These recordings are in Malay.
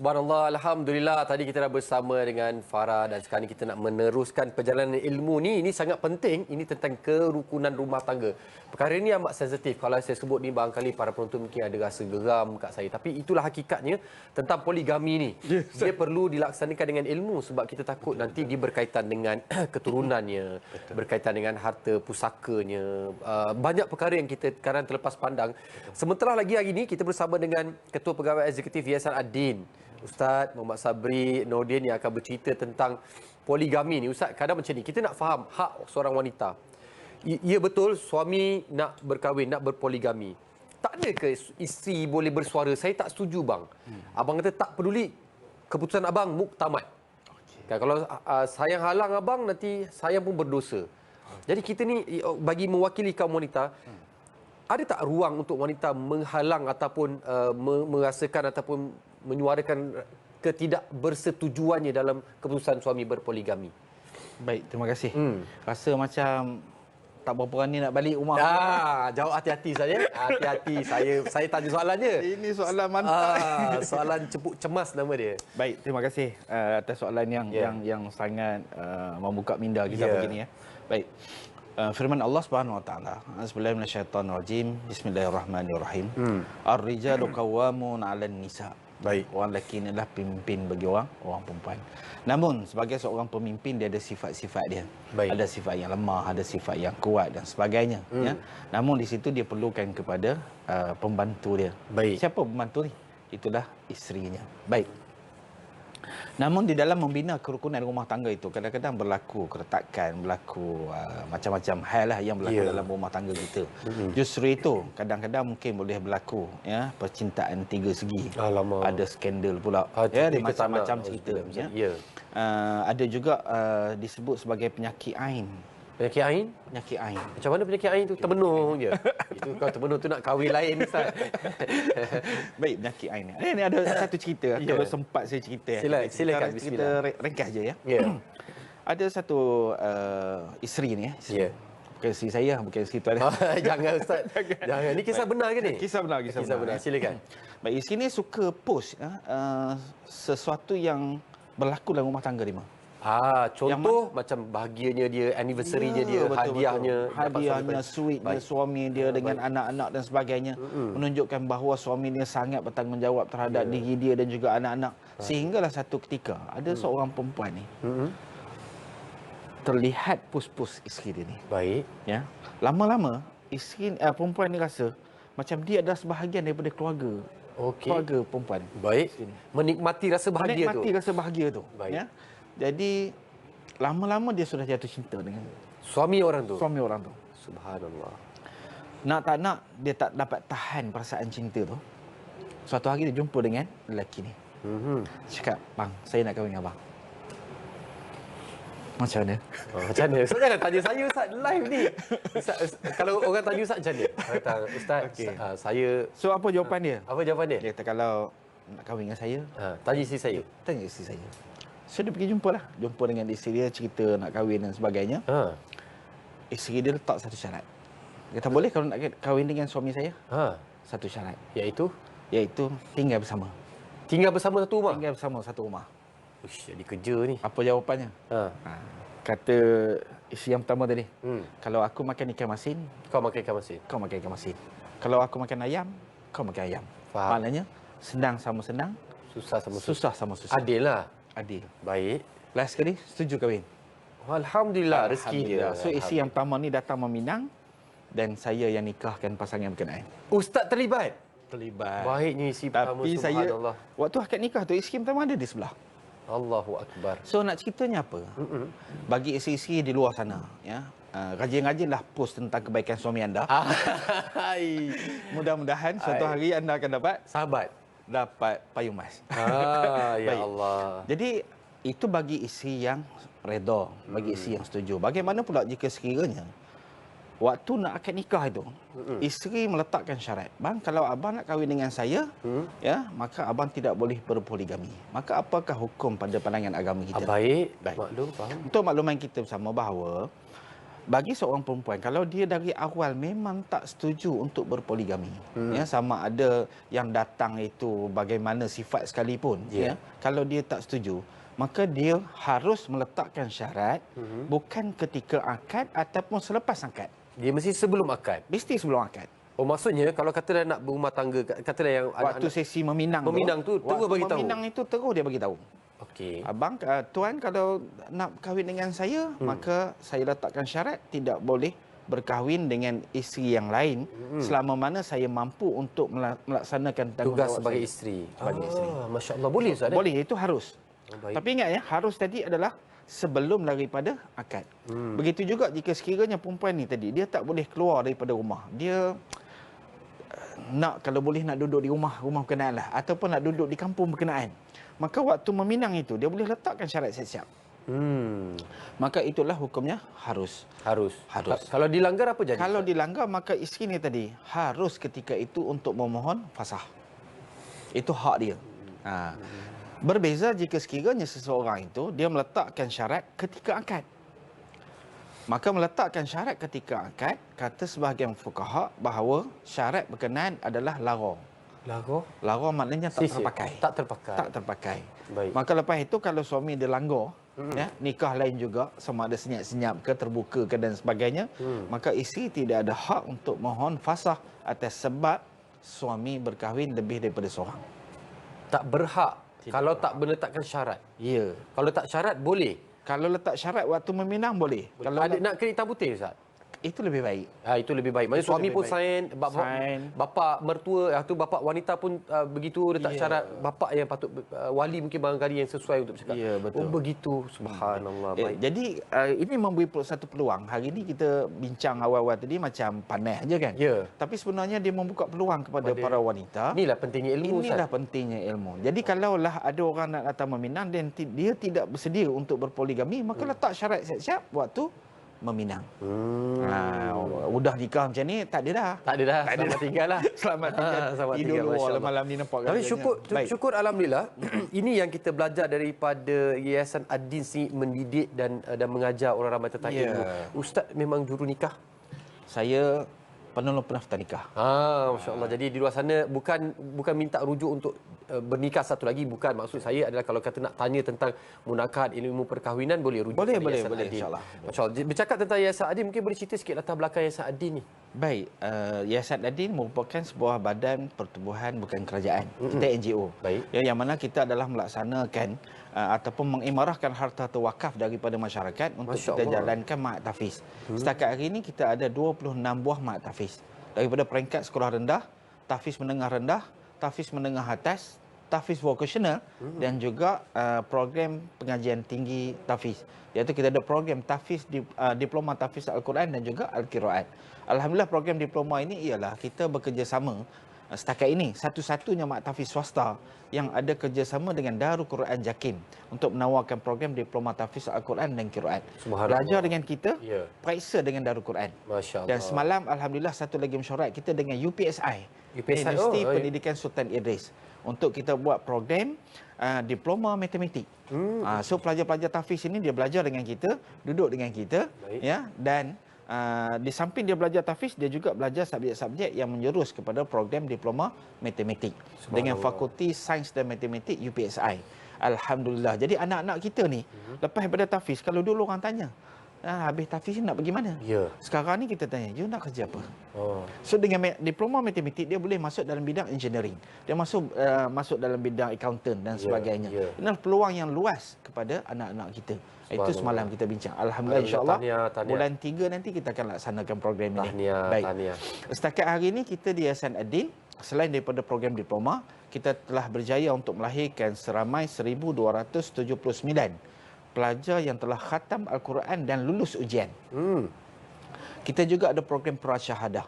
Subhanallah, Alhamdulillah. Tadi kita dah bersama dengan Farah dan sekarang ni kita nak meneruskan perjalanan ilmu ni. Ini sangat penting. Ini tentang kerukunan rumah tangga. Perkara ini amat sensitif. Kalau saya sebut ni barangkali para penonton mungkin ada rasa geram kat saya. Tapi itulah hakikatnya tentang poligami ni. Dia perlu dilaksanakan dengan ilmu sebab kita takut nanti dia berkaitan dengan keturunannya, berkaitan dengan harta pusakanya. Banyak perkara yang kita sekarang terlepas pandang. Sementara lagi hari ini kita bersama dengan Ketua Pegawai Eksekutif Yayasan Ad-Din, Ustaz Muhammad Sabri Nordin, yang akan bercerita tentang poligami ni. Ustaz, kadang macam ni, kita nak faham hak seorang wanita. Ya betul, suami nak berkahwin, nak berpoligami. Tak ada ke isteri boleh bersuara, saya tak setuju bang. Abang kata tak peduli, keputusan abang muktamad. Kan, kalau sayang halang abang, nanti saya pun berdosa. Jadi kita ni bagi mewakili kaum wanita, ada tak ruang untuk wanita menghalang ataupun merasakan ataupun menyuarakan ketidakbersetujuannya dalam keputusan suami berpoligami? Baik, terima kasih. Rasa macam tak berapa berani nak balik rumah. Jawab hati-hati saja. Hati-hati. Saya tanya soalan je. Ini soalan mantap. Soalan cepuk cemas nama dia. Baik, terima kasih atas soalan yang sangat membuka minda kita begini ya. Baik. Firman Allah Subhanahu wa taala, A'udzubillahi minasyaitonir rajim. Bismillahirrahmanirrahim. Ar-rijalu qawwamun 'alan nisa. Baik, orang lelaki ni adalah pemimpin bagi orang perempuan. Namun sebagai seorang pemimpin dia ada sifat-sifat dia. Baik. Ada sifat yang lemah, ada sifat yang kuat dan sebagainya ya. Namun di situ dia perlukan kepada pembantu dia. Baik. Siapa pembantu ni? Itulah isterinya. Baik. Namun di dalam membina kerukunan rumah tangga itu kadang-kadang berlaku keretakan, berlaku macam-macam hal lah yang berlaku dalam rumah tangga kita. Justru itu kadang-kadang mungkin boleh berlaku ya percintaan tiga segi. Alamak. Ada skandal pula. Ya, ada macam-macam cerita ya. Ada juga disebut sebagai penyakit ain. Penyakit ain? Penyakit ain. Macam mana penyakit ain tu? Termenung je. Itu kalau termenung tu nak kahwin lain, Ustaz. Baik, penyakit ain. Ini ada satu cerita. Kalau sempat saya cerita. Silakan. Cerita ringkas je ya. Ada satu isteri ni ya. Bukan isteri saya, bukan isteri tuan. Jangan Ustaz. Jangan. Ini kisah benar ke ni? Kisah benar. Silakan. Baik, isteri ni suka post sesuatu yang berlaku dalam rumah tangga dia. Contoh macam bahagianya dia, anniversary-nya dia, hadiahnya, sweetnya suami dia dengan anak-anak dan sebagainya, menunjukkan bahawa suami dia sangat bertanggungjawab terhadap diri dia dan juga anak-anak. Sehinggalah satu ketika ada seorang perempuan ni terlihat pus-pus isteri dia ni. Baik. Ya. Lama-lama isteri perempuan ni rasa macam dia adalah sebahagian daripada keluarga. Keluarga perempuan. Baik. Menikmati rasa bahagia tu. Menikmati rasa bahagia tu. Baik. Ya. Jadi lama-lama dia sudah jatuh cinta dengan suami orang tu. Subhanallah. Nak tak nak dia tak dapat tahan perasaan cinta tu. Suatu hari dia jumpa dengan lelaki ni. Cakap, "Bang, saya nak kahwin dengan abang." Macam mana? Macam mana? Ustaz jangan tanya saya, Ustaz live ni. Ustaz, kalau orang tanya Ustaz macam mana? Ustaz, saya... So apa jawapan dia? Apa jawapan dia? Dia kata kalau nak kahwin dengan saya, tanya isteri saya. Tanya isteri saya. So dia pergi jumpa dengan isteri dia, cerita nak kahwin dan sebagainya. Isteri dia letak satu syarat. Dia kata, boleh kalau nak kahwin dengan suami saya? Satu syarat. Iaitu tinggal bersama. Tinggal bersama satu rumah? Tinggal bersama satu rumah. Uish, jadi kerja ni. Apa jawapannya? Kata isteri yang pertama tadi, kalau aku makan ikan masin, kau makan ikan masin. Kau makan ikan masin. Kalau aku makan ayam, kau makan ayam. Faham? Maknanya senang sama senang, susah sama susah. Adil lah. Adil. Baik. Last sekali, setuju kahwin. Alhamdulillah, rezeki dia. So isteri yang pertama ni datang meminang dan saya yang nikahkan pasangan berkenaan. Ustaz terlibat? Terlibat. Baiknya isteri pertama, subhanallah. Waktu akad nikah tu isteri pertama ada di sebelah. Allahu Akbar. So nak ceritanya apa? Bagi isteri-isteri di luar sana ya, rajin-rajinlah post tentang kebaikan suami anda. Mudah-mudahan suatu hari anda akan dapat payung mas. Ya Allah. Jadi itu bagi isteri yang redha, bagi isteri yang setuju. Bagaimana pula jika sekiranya waktu nak akad nikah itu, isteri meletakkan syarat, "Bang, kalau abang nak kahwin dengan saya, ya, maka abang tidak boleh berpoligami." Maka apakah hukum pada pandangan agama kita? Baik. Maklum, faham. Untuk makluman kita bersama bahawa bagi seorang perempuan, kalau dia dari awal memang tak setuju untuk berpoligami, ya, sama ada yang datang itu bagaimana sifat sekalipun, ya, kalau dia tak setuju, maka dia harus meletakkan syarat bukan ketika akad ataupun selepas akad. Dia mesti sebelum akad. Mesti sebelum akad. Oh, maksudnya kalau katalah nak berumah tangga, katalah yang Waktu sesi meminang tu terus bagi tahu. Meminang itu terus dia bagi tahu. Okey. Abang, tuan kalau nak kahwin dengan saya, maka saya letakkan syarat tidak boleh berkahwin dengan isteri yang lain selama mana saya mampu untuk melaksanakan tanggungjawab Tugas sebagai saya. isteri. Sebagai isteri. Masya-Allah, boleh Ustaz? Boleh, itu harus. Baik. Tapi ingat ya, harus tadi adalah sebelum daripada akad. Begitu juga jika sekiranya perempuan ni tadi, dia tak boleh keluar daripada rumah. Dia kalau boleh nak duduk di rumah berkenaan lah, ataupun nak duduk di kampung berkenaan. Maka waktu meminang itu dia boleh letakkan syarat siap-siap. Maka itulah hukumnya harus. Harus. Harus. Kalau dilanggar apa jadi? Kalau dilanggar, maka isteri ni tadi harus ketika itu untuk memohon fasah. Itu hak dia. Berbeza jika sekiranya seseorang itu dia meletakkan syarat ketika akad. Maka meletakkan syarat ketika akad, kata sebahagian fuqaha bahawa syarat berkenaan adalah lara. Lara maknanya tak terpakai. Tak terpakai. Baik. Maka lepas itu kalau suami dia langgar, ya, nikah lain juga, sama ada senyap-senyap ke, terbuka ke dan sebagainya, maka isteri tidak ada hak untuk mohon fasah atas sebab suami berkahwin lebih daripada seorang. Tak berhak kalau tak meletakkan syarat. Ya. Kalau tak syarat boleh. Kalau letak syarat waktu meminang boleh. Kalau Ada nak kena hitam putih Ustaz? itu lebih baik. Itu lebih baik. Maksudnya suami pun sign, bapa mertua atau bapa wanita pun begitu letak syarat, bapa yang patut wali mungkin barangkali yang sesuai untuk bercakap. Ya, betul. Oh begitu. Subhanallah. Baik. Jadi ini memberi satu peluang. Hari ini kita bincang awal-awal tadi macam panas aja kan. Ya. Tapi sebenarnya dia membuka peluang kepada para wanita. Inilah pentingnya ilmu. Inilah pentingnya ilmu. Jadi kalaulah ada orang nak datang meminang dan dia tidak bersedia untuk berpoligami, maka letak syarat siap-siap waktu meminang. Udah nikah macam ni, tak ada dah. Tak ada dah. Selamat tinggal lah. Selamat tinggal. Selamat Tidur tinggal, luar Masya malam ni nampak. Tapi katanya. syukur alhamdulillah. Ini yang kita belajar daripada Yayasan Ad-Din sini, mendidik dan mengajar orang ramai tentang ilmu. Ustaz memang juru nikah? Saya penolong pendaftar nikah. Masya-Allah. Jadi di luar sana bukan minta rujuk untuk bernikah satu lagi, bukan. Maksud saya adalah kalau kata nak tanya tentang munakahat, ilmu perkahwinan, boleh rujuk Boleh, Yayasan boleh, Ad-Din. insya-Allah. Masya-Allah. Bercakap tentang Yayasan Ad-Din, mungkin boleh cerita sikit latar belakang Yayasan Ad-Din ni. Baik, Yayasan Ad-Din merupakan sebuah badan pertubuhan bukan kerajaan. Kita NGO. Baik. Yang mana kita adalah melaksanakan ataupun mengimarahkan harta wakaf daripada masyarakat untuk kita jalankan ma'had tahfiz. Setakat hari ini kita ada 26 buah ma'had tahfiz. Daripada peringkat sekolah rendah, tahfiz menengah rendah, tahfiz menengah atas, tahfiz vocational dan juga program pengajian tinggi tahfiz. Iaitu kita ada program tahfiz diploma tahfiz Al-Quran dan juga Al-Qiraat. Alhamdulillah program diploma ini ialah kita bekerjasama setakat ini satu-satunya ma'had tahfiz swasta yang ada kerjasama dengan Darul Quran Jakim untuk menawarkan program diploma tahfiz Al-Quran dan Qiraat. Belajar dengan kita, periksa dengan Darul Quran. Masya-Allah. Dan semalam alhamdulillah satu lagi mesyuarat kita dengan UPSI, Universiti Pendidikan Sultan Idris, untuk kita buat program diploma matematik. So pelajar-pelajar tahfiz ini dia belajar dengan kita, duduk dengan kita, ya, dan di samping dia belajar tahfiz, dia juga belajar subjek-subjek yang menjurus kepada program diploma matematik dengan Fakulti Sains dan Matematik UPSI. Alhamdulillah. Jadi anak-anak kita ni lepas daripada tahfiz, kalau dulu orang tanya, habis tahfiz nak pergi mana? Sekarang ni kita tanya, you nak kerja apa? So dengan diploma matematik dia boleh masuk dalam bidang engineering. Dia masuk dalam bidang accountant dan sebagainya. Ini peluang yang luas kepada anak-anak kita. Itu semalam kita bincang. Alhamdulillah, insya-Allah bulan 3 nanti kita akan laksanakan program ini. Baik. Setakat hari ini kita di Yayasan Ad-Din, selain daripada program diploma, kita telah berjaya untuk melahirkan seramai 1,279 pelajar yang telah khatam Al-Quran dan lulus ujian. Kita juga ada program prasyahadah.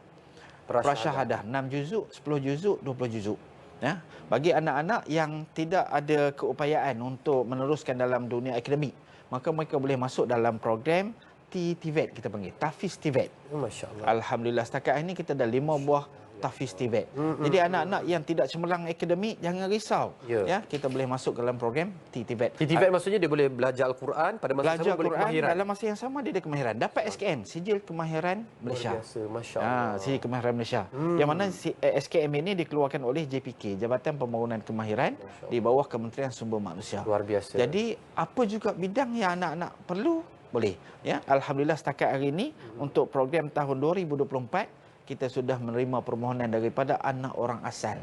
Prasyahadah 6 juzuk, 10 juzuk, 20 juzuk. Ya, bagi anak-anak yang tidak ada keupayaan untuk meneruskan dalam dunia akademik, maka mereka boleh masuk dalam program TVET, kita panggil tahfiz TVET. Masya-Allah. Alhamdulillah setakat ini kita ada 5 buah Tahfiz Tibet. Jadi anak-anak yang tidak cemerlang akademik jangan risau. Ya, kita boleh masuk ke dalam program Tibet. Tibet maksudnya dia boleh belajar Al-Quran pada masa Belajar sama boleh Quran kemahiran. dalam masa yang sama dia ada kemahiran. Dapat SKM, Sijil Kemahiran Malaysia. Biasa, masya-Allah. Sijil Kemahiran Malaysia. Yang mana SKM ini dikeluarkan oleh JPK, Jabatan Pembangunan Kemahiran di bawah Kementerian Sumber Manusia. Luar biasa. Jadi apa juga bidang yang anak-anak perlu boleh. Ya, alhamdulillah setakat hari ini untuk program tahun 2024 kita sudah menerima permohonan daripada anak orang asal.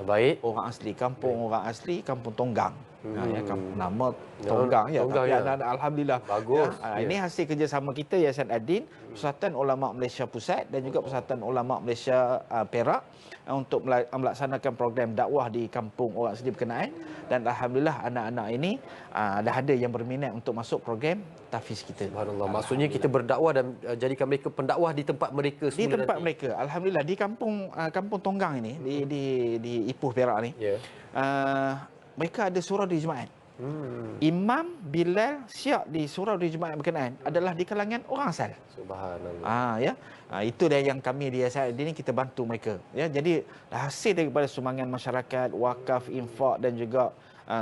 Baik. Orang asli kampung, orang asli kampung Tonggang. Ya, kampung nama Tonggang ya. Tonggang, Tapi ya. anak-anak alhamdulillah. Bagus. Ini hasil kerjasama kita Yayasan Ad-Din, Persatuan Ulama Malaysia Pusat dan juga Persatuan Ulama Malaysia Perak untuk melaksanakan program dakwah di kampung orang asli berkenaan, dan alhamdulillah anak-anak ini dah ada yang berminat untuk masuk program tahfiz kita. Subhanallah. Maksudnya kita berdakwah dan jadikan mereka pendakwah di tempat mereka semula. Di tempat nanti. mereka. Alhamdulillah di kampung Tonggang ini di Ipoh Perak ni. Ya. Mereka ada surau di Jumaat. Imam Bilal Syiak di surau di Jumaat berkenaan adalah di kalangan orang asal. Subhanallah. Itu dah yang kami di Yayasan ini kita bantu mereka. Ya, jadi hasil daripada sumbangan masyarakat, wakaf, infak dan juga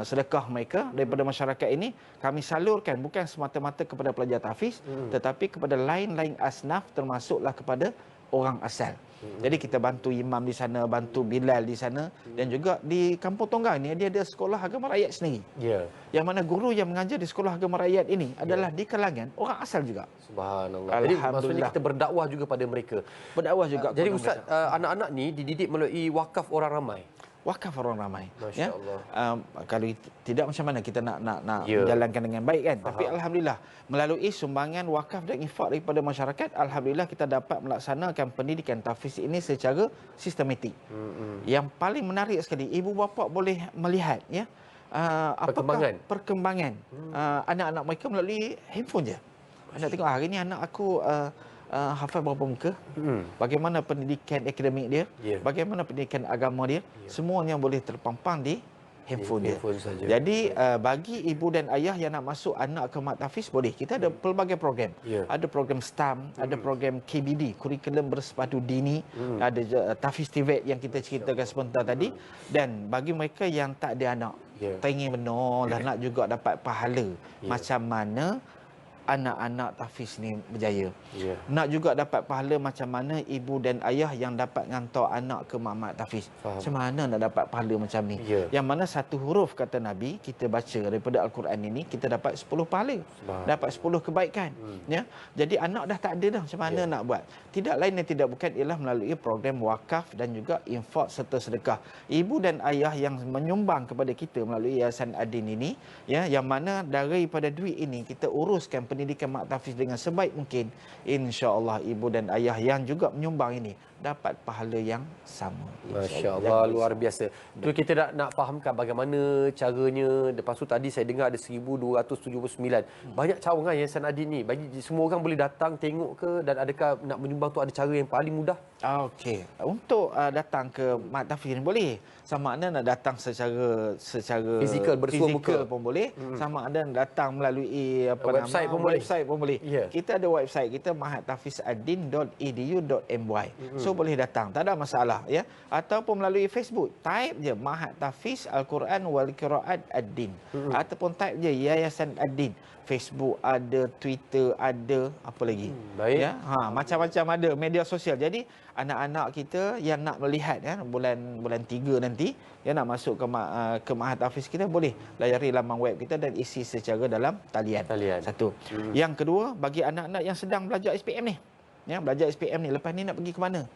sedekah mereka daripada masyarakat ini kami salurkan bukan semata-mata kepada pelajar tahfiz, tetapi kepada lain-lain asnaf termasuklah kepada orang asal. Jadi kita bantu imam di sana, bantu Bilal di sana, dan juga di Kampung Tonggang ni dia ada sekolah agama rakyat sendiri. Ya. Yang mana guru yang mengajar di sekolah agama rakyat ini adalah di kalangan orang asal juga. Subhanallah. Jadi maksudnya kita berdakwah juga pada mereka. Berdakwah juga. Jadi Ustaz, anak-anak ni dididik melalui wakaf orang ramai. Wakaf orang ramai. Masya Allah. Kalau tidak macam mana kita nak menjalankan dengan baik kan. Tapi alhamdulillah melalui sumbangan wakaf dan infak daripada masyarakat, alhamdulillah kita dapat melaksanakan pendidikan tahfiz ini secara sistematik. Yang paling menarik sekali, ibu bapa boleh melihat ya perkembangan anak-anak mereka melalui handphone je. Anda tengok hari ni anak aku hafal berapa muka, bagaimana pendidikan akademik dia, bagaimana pendidikan agama dia, semuanya boleh terpampang di handphone dia. Jadi bagi ibu dan ayah yang nak masuk anak ke mak tahfiz boleh. Kita ada pelbagai program. Ada program STAM, ada program KBD, kurikulum bersepadu dini, ada tahfiz Tibet yang kita ceritakan sebentar tadi, dan bagi mereka yang tak ada anak, pengen benar dan nak juga dapat pahala, macam mana anak-anak tahfiz ni berjaya. Nak juga dapat pahala macam mana ibu dan ayah yang dapat hantar anak ke mak tahfiz. Macam mana nak dapat pahala macam ni? Yang mana satu huruf kata Nabi kita baca daripada Al-Quran ini kita dapat 10 pahala. Dapat 10 kebaikan. Ya. Jadi anak dah tak ada dah macam mana nak buat. Tidak lain dan tidak bukan ialah melalui program wakaf dan juga infak serta sedekah. Ibu dan ayah yang menyumbang kepada kita melalui Yayasan Ad-Din ini, ya, yang mana daripada duit ini kita uruskan pendidikan mak tahfiz dengan sebaik mungkin, insya-Allah ibu dan ayah yang juga menyumbang ini dapat pahala yang sama. Masya-Allah, luar biasa. Tu kita nak fahamkan bagaimana caranya. Lepas tu tadi saya dengar ada 1279. Banyak cawangan Yayasan Ad-Din ni. Bagi semua orang boleh datang tengok ke, dan adakah nak menyumbang tu ada cara yang paling mudah? Okey. Untuk datang ke mak tahfiz ni boleh. Sama ada nak datang secara fizikal bersua muka pun boleh, sama ada nak datang melalui website pun boleh. Kita ada website kita mahattahfizaddin.edu.my. So boleh datang, tak ada masalah ya. Ataupun melalui Facebook, type je Mahat Tahfiz Al-Quran wal Qiraat Ad-Din. Ataupun type je Yayasan Ad-Din. Facebook ada, Twitter ada, apa lagi? Baik. Ya, macam-macam ada media sosial. Jadi anak-anak kita yang nak melihat ya bulan 3 nanti yang nak masuk ke Mahat Tahfiz kita boleh layari laman web kita dan isi secara dalam talian. Satu. Yang kedua, bagi anak-anak yang sedang belajar SPM ni, ya, belajar SPM ni lepas ni nak pergi ke mana?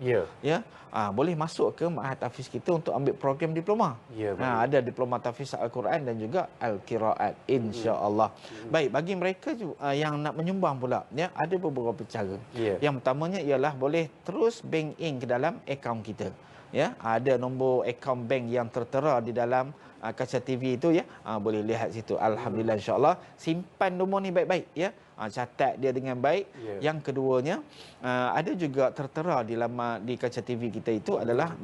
Boleh masuk ke Mahat Tahfiz kita untuk ambil program diploma. Ada diploma tahfiz Al-Quran dan juga Al-Qiraat, insya-Allah. Baik, bagi mereka yang nak menyumbang pula, ya, ada beberapa cara. Yang pertamanya ialah boleh terus bank in ke dalam akaun kita. Ya, ada nombor akaun bank yang tertera di dalam kaca TV itu, ya. Boleh lihat situ. Alhamdulillah, insya-Allah. Simpan nombor ni baik-baik, ya. Catat dia dengan baik. Yang keduanya, ada juga tertera di kaca TV kita itu adalah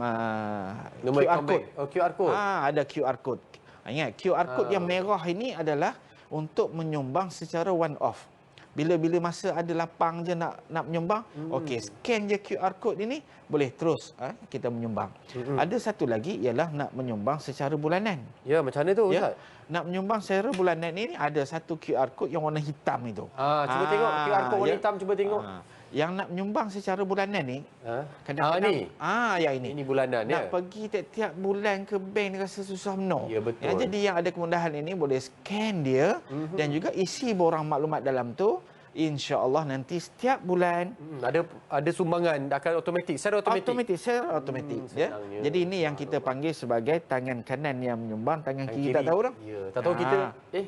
QR code. QR code. Ada QR code. Ingat, QR code yang merah ini adalah untuk menyumbang secara one off. bila masa ada lapang je nak menyumbang, okey, scan je QR code ini, boleh terus kita menyumbang. Ada satu lagi ialah nak menyumbang secara bulanan. Ya, macam mana tu Ustaz? Nak menyumbang secara bulanan ini ada satu QR code yang warna hitam itu. Cuba tengok QR code warna hitam, cuba tengok. Yang nak menyumbang secara bulanan ni, ni. Yang ini. Ini bulanan nak pergi tiap-tiap bulan ke bank rasa susah benar. Ya, betul. Jadi yang ada kemudahan ini boleh scan dia dan juga isi borang maklumat dalam tu. InsyaAllah nanti setiap bulan ada sumbangan akan automatik, secara automatik. Ya. Jadi ini yang kita panggil sebagai tangan kanan yang menyumbang, tangan kiri tak tahu dah. Ya, tak tahu kita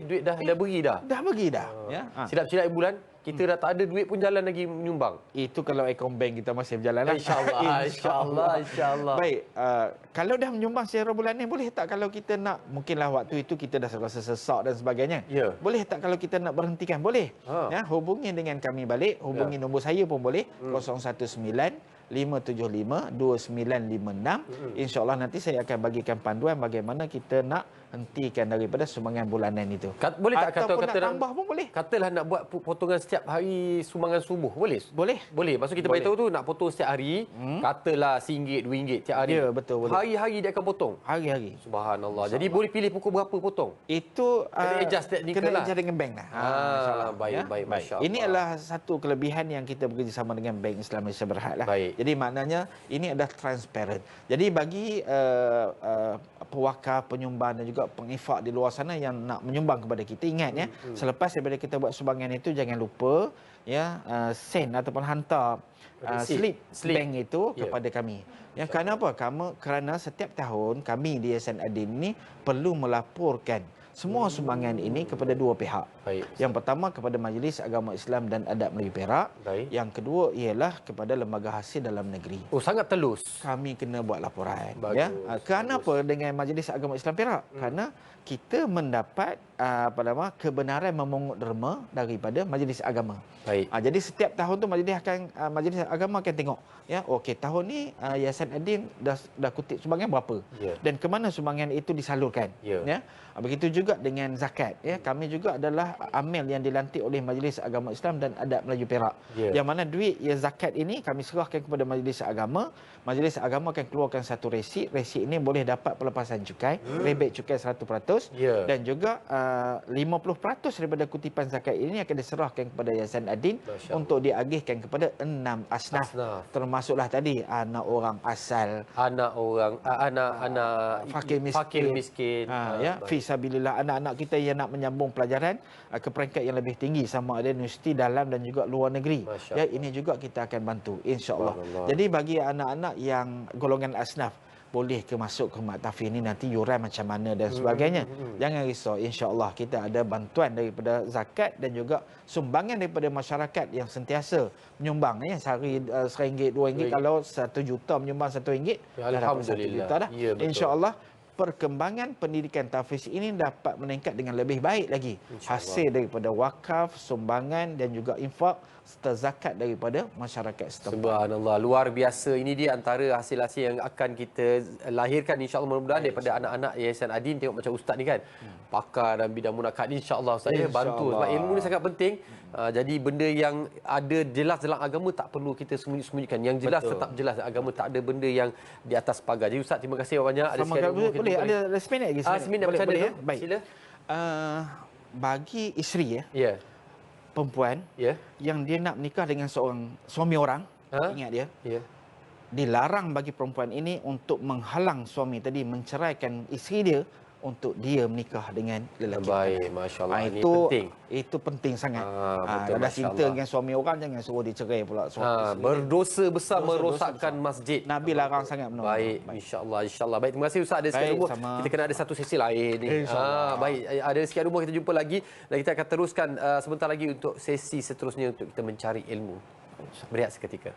duit dah beri dah. Dah bagi dah. Ya. Silap-silap bulan kita dah tak ada duit pun jalan lagi menyumbang. Itu kalau akaun bank kita masih berjalan lah. InsyaAllah. Baik, kalau dah menyumbang secara bulanan, boleh tak kalau kita nak, mungkinlah waktu itu kita dah rasa sesak dan sebagainya. Ya. Boleh tak kalau kita nak berhentikan? Boleh. Ya, hubungi dengan kami balik, hubungi nombor saya pun boleh, 019-575-2956. InsyaAllah nanti saya akan bagikan panduan bagaimana kita nak hentikan daripada sumbangan bulanan itu. Boleh tak ataupun kata nak tambah pun boleh. Katalah nak buat potongan setiap hari sumbangan subuh, boleh? Boleh. Maksud kita beritahu tu nak potong setiap hari, katalah RM1, RM2 setiap hari. Ya, betul. Hari-hari dia akan potong. Hari-hari. Subhanallah. Jadi boleh pilih pukul berapa potong? Itu kena adjust teknikal lah. Kena adjust dengan bank lah. Baik. Masya-Allah. Ini adalah satu kelebihan yang kita bekerjasama dengan Bank Islam Malaysia Berhad lah. Baik. Jadi maknanya ini adalah transparent. Jadi bagi pewakaf, penyumbang dan juga pengifak di luar sana yang nak menyumbang kepada kita, ingat ya, selepas daripada kita buat sumbangan itu jangan lupa ya send ataupun hantar slip bank itu kepada kami. Ya, kerana apa? Kerana setiap tahun kami di Yayasan Adin ini perlu melaporkan semua sumbangan ini kepada dua pihak. Baik. Yang pertama kepada Majlis Agama Islam dan Adab Melayu Perak. Baik. Yang kedua ialah kepada Lembaga Hasil Dalam Negeri. Sangat telus. Kami kena buat laporan. Bagus. Ya. Kenapa dengan Majlis Agama Islam Perak? Kerana kita mendapat kebenaran memungut derma daripada majlis agama. Baik. Jadi setiap tahun tu majlis agama akan tengok, ya, okey, tahun ni Yayasan Adin dah kutip sumbangan berapa, dan ke mana sumbangan itu disalurkan. Ya. Begitu juga dengan zakat. Ya, kami juga adalah amil yang dilantik oleh Majlis Agama Islam dan Adab Melayu Perak. Yang mana duit zakat ini kami serahkan kepada majlis agama. Majlis agama akan keluarkan satu resit. Resit ini boleh dapat pelepasan cukai, rebate cukai 100%, dan juga 50% daripada kutipan zakat ini akan diserahkan kepada Yayasan Adin untuk diagihkan kepada 6 asnaf. Termasuklah tadi anak orang asal, anak fakir miskin, fisabilillah, anak-anak kita yang nak menyambung pelajaran ke peringkat yang lebih tinggi, sama ada universiti dalam dan juga luar negeri. Ya, ini juga kita akan bantu insya-Allah. Jadi bagi anak-anak yang golongan asnaf, boleh ke masuk ke Mak Tafi ini nanti yuran macam mana dan sebagainya. Jangan risau, insya-Allah kita ada bantuan daripada zakat dan juga sumbangan daripada masyarakat yang sentiasa menyumbang ya, sehari RM1, RM2. Kalau 1 juta menyumbang RM1, alhamdulillah. Insya-Allah perkembangan pendidikan tahfiz ini dapat meningkat dengan lebih baik lagi. Hasil daripada wakaf, sumbangan dan juga infak serta zakat daripada masyarakat setempat. Subhanallah, luar biasa. Ini dia antara hasil-hasil yang akan kita lahirkan insya-Allah, mudah-mudahan daripada anak-anak Yayasan Adin. Tengok macam ustaz ni kan, pakar dalam bidang munakat ni, insya-Allah saya bantu sebab ilmu ni sangat penting. Jadi benda yang ada jelas dalam agama tak perlu kita sembunyi-sembunyikan. Yang jelas tetap jelas. Agama tak ada benda yang di atas pagar. Jadi ustaz, terima kasih banyak. Ada sekian boleh ada seminit lagi. Seminit macam mana tu? Baik. Sila. Bagi isteri perempuan yang dia nak menikah dengan seorang suami orang, ingat dia, dilarang bagi perempuan ini untuk menghalang suami tadi menceraikan isteri dia untuk dia menikah dengan lelaki. Baik, masya-Allah. Ini penting. Itu penting sangat. Betul, ada cinta dengan suami orang, jangan suruh dia cerai pula. Berdosa besar merosakkan masjid. Nabi larang sangat benar. Baik, insya-Allah. Baik, terima kasih ustaz. Ada sekian rumah. Kita kena ada satu sesi lain ni. Baik, ada sekian rumah, kita jumpa lagi dan kita akan teruskan sebentar lagi untuk sesi seterusnya untuk kita mencari ilmu. Berehat seketika.